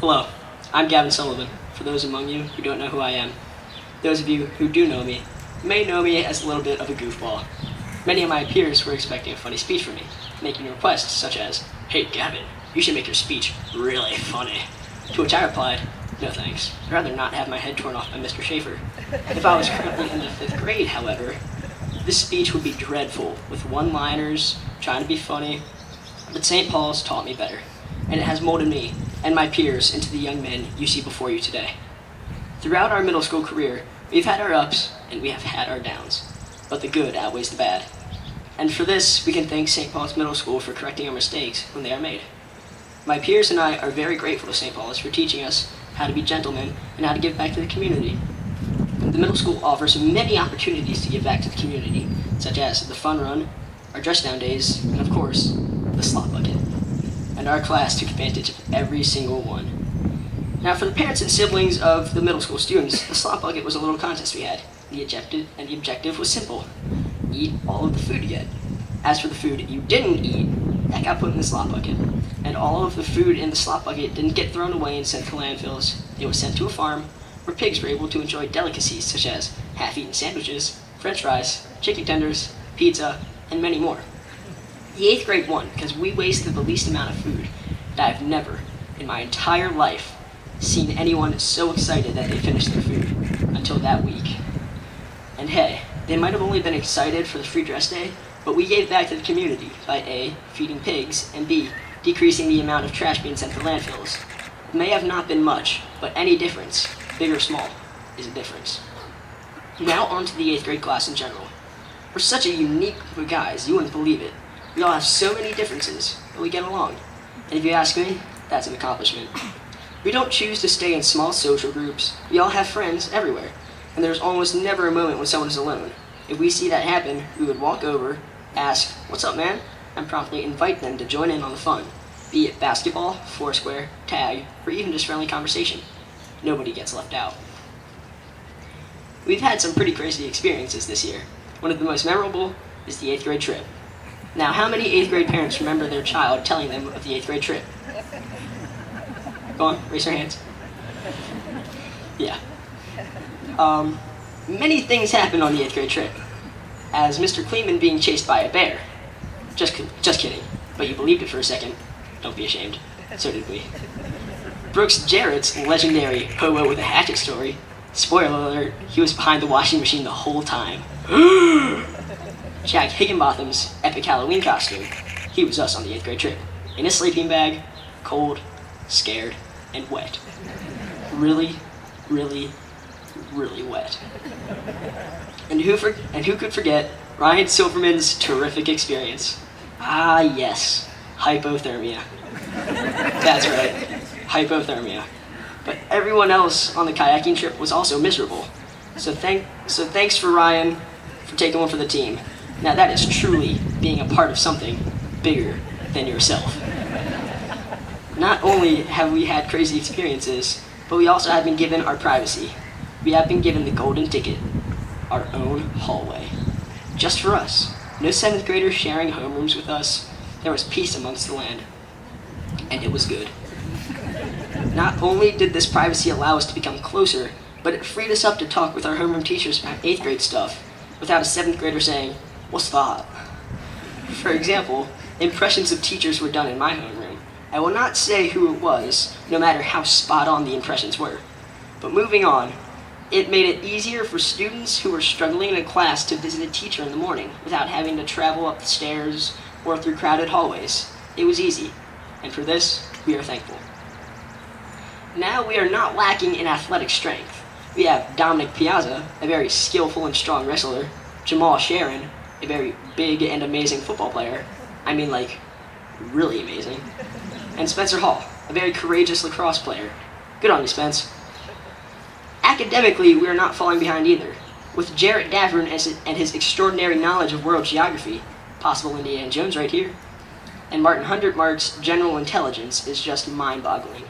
Hello, I'm Gavin Sullivan, for those among you who don't know who I am. Those of you who do know me may know me as a little bit of a goofball. Many of my peers were expecting a funny speech from me, making requests such as, "Hey Gavin, you should make your speech really funny." To which I replied, "No thanks, I'd rather not have my head torn off by Mr. Schaefer." If I was currently in the 5th grade, however, this speech would be dreadful, with one-liners, trying to be funny, but St. Paul's taught me better, and it has molded me and my peers into the young men you see before you today. Throughout our middle school career, we've had our ups and we have had our downs, but the good outweighs the bad. And for this, we can thank St. Paul's Middle School for correcting our mistakes when they are made. My peers and I are very grateful to St. Paul's for teaching us how to be gentlemen and how to give back to the community. The middle school offers many opportunities to give back to the community, such as the fun run, our dress down days, and of course, the slot bucket. And our class took advantage of every single one. Now, for the parents and siblings of the middle school students, the slot bucket was a little contest we had. The objective was simple: eat all of the food you get. As for the food you didn't eat, that got put in the slot bucket. And all of the food in the slot bucket didn't get thrown away and sent to landfills. It was sent to a farm where pigs were able to enjoy delicacies such as half-eaten sandwiches, french fries, chicken tenders, pizza, and many more. The 8th grade won because we wasted the least amount of food, and I've never, in my entire life, seen anyone so excited that they finished their food until that week. And hey, they might have only been excited for the free dress day, but we gave back to the community by A, feeding pigs, and B, decreasing the amount of trash being sent to landfills. It may have not been much, but any difference, big or small, is a difference. Now on to the 8th grade class in general. We're such a unique group of guys, you wouldn't believe it. We all have so many differences, but we get along. And if you ask me, that's an accomplishment. We don't choose to stay in small social groups. We all have friends everywhere, and there's almost never a moment when someone is alone. If we see that happen, we would walk over, ask, "What's up, man?" and promptly invite them to join in on the fun, be it basketball, foursquare, tag, or even just friendly conversation. Nobody gets left out. We've had some pretty crazy experiences this year. One of the most memorable is the 8th grade trip. Now, how many 8th grade parents remember their child telling them of the 8th grade trip? Go on, raise your hands. Yeah. Many things happened on the 8th grade trip. As Mr. Kleeman being chased by a bear. Just kidding. But you believed it for a second. Don't be ashamed. So did we. Brooks Jarrett's legendary hobo with a hatchet story. Spoiler alert, he was behind the washing machine the whole time. Jack Higginbotham's epic Halloween costume. He was us on the 8th grade trip. In a sleeping bag, cold, scared, and wet. Really, really, really wet. And who could forget Ryan Silverman's terrific experience? Ah, yes, hypothermia. That's right, hypothermia. But everyone else on the kayaking trip was also miserable. So thanks for Ryan for taking one for the team. Now that is truly being a part of something bigger than yourself. Not only have we had crazy experiences, but we also have been given our privacy. We have been given the golden ticket, our own hallway. Just for us. No 7th graders sharing homerooms with us. There was peace amongst the land. And it was good. Not only did this privacy allow us to become closer, but it freed us up to talk with our homeroom teachers about 8th grade stuff without a 7th grader saying, "What's that?" For example, impressions of teachers were done in my homeroom. I will not say who it was, no matter how spot on the impressions were. But moving on, it made it easier for students who were struggling in a class to visit a teacher in the morning without having to travel up the stairs or through crowded hallways. It was easy, and for this, we are thankful. Now we are not lacking in athletic strength. We have Dominic Piazza, a very skillful and strong wrestler, Jamal Sharon, a very big and amazing football player, I mean like, really amazing, and Spencer Hall, a very courageous lacrosse player. Good on you, Spence. Academically, we are not falling behind either. With Jarrett Davern and his extraordinary knowledge of world geography, possible Indiana Jones right here, and Martin Hundertmark's general intelligence is just mind-boggling.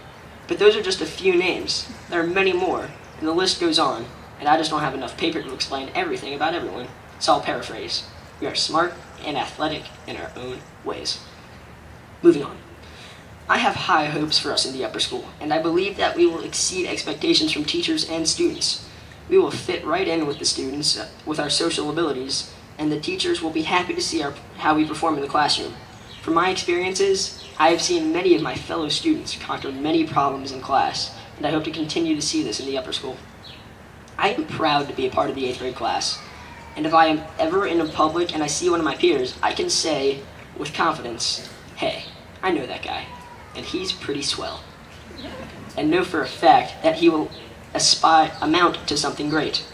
But those are just a few names. There are many more, and the list goes on, and I just don't have enough paper to explain everything about everyone, so I'll paraphrase. We are smart and athletic in our own ways. Moving on. I have high hopes for us in the upper school, and I believe that we will exceed expectations from teachers and students. We will fit right in with the students with our social abilities, and the teachers will be happy to see how we perform in the classroom. From my experiences, I have seen many of my fellow students conquer many problems in class, and I hope to continue to see this in the upper school. I am proud to be a part of the 8th grade class, and if I am ever in a public and I see one of my peers, I can say with confidence, hey, I know that guy, and he's pretty swell. And know for a fact that he will amount to something great.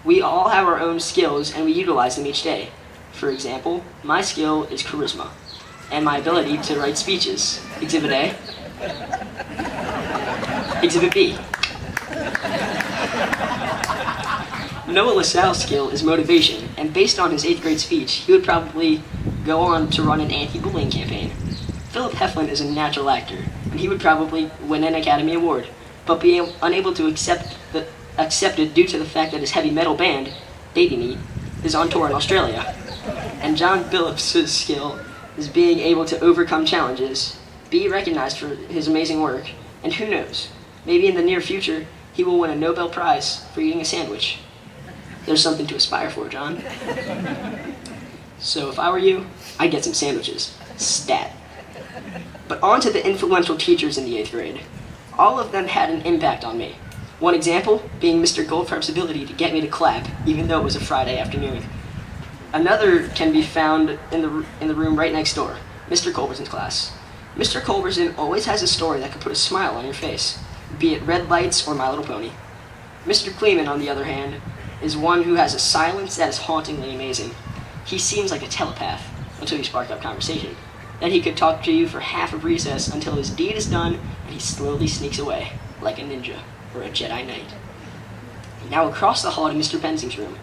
We all have our own skills and we utilize them each day. For example, my skill is charisma, and my ability to write speeches. Exhibit A. Exhibit B. Noah LaSalle's skill is motivation, and based on his 8th grade speech, he would probably go on to run an anti-bullying campaign. Philip Heflin is a natural actor, and he would probably win an Academy Award, but be unable to accept it due to the fact that his heavy metal band, Baby Meat, is on tour in Australia. And John Billups' skill is being able to overcome challenges, be recognized for his amazing work, and who knows, maybe in the near future, he will win a Nobel Prize for eating a sandwich. There's something to aspire for, John. So if I were you, I'd get some sandwiches. Stat. But on to the influential teachers in the 8th grade. All of them had an impact on me. One example being Mr. Goldfarb's ability to get me to clap, even though it was a Friday afternoon. Another can be found in the room right next door, Mr. Culberson's class. Mr. Culberson always has a story that could put a smile on your face, be it Red Lights or My Little Pony. Mr. Kleeman, on the other hand, is one who has a silence that is hauntingly amazing. He seems like a telepath until you spark up conversation. Then he could talk to you for half of recess until his deed is done and he slowly sneaks away, like a ninja or a Jedi Knight. Now across the hall to Mr. Benzing's room.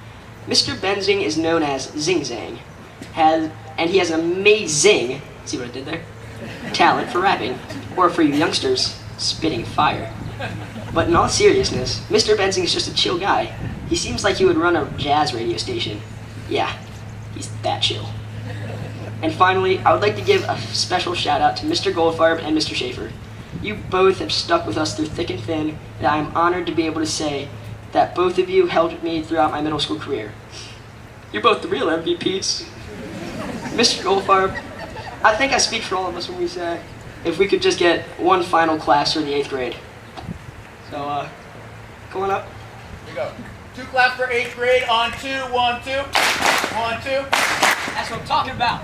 Mr. Benzing is known as Zing Zang, and he has an amazing, see what I did there? Talent for rapping, or for you youngsters, spitting fire. But in all seriousness, Mr. Benzing is just a chill guy. He seems like he would run a jazz radio station. Yeah, he's that chill. And finally, I would like to give a special shout out to Mr. Goldfarb and Mr. Schaefer. You both have stuck with us through thick and thin, and I am honored to be able to say that both of you helped me throughout my middle school career. You're both the real MVPs. Mr. Goldfarb, I think I speak for all of us when we say, if we could just get one final class for the 8th grade. So, come on up. Here we go. 2 claps for 8th grade on 2, 1, 2. 1, 2. That's what I'm talking about.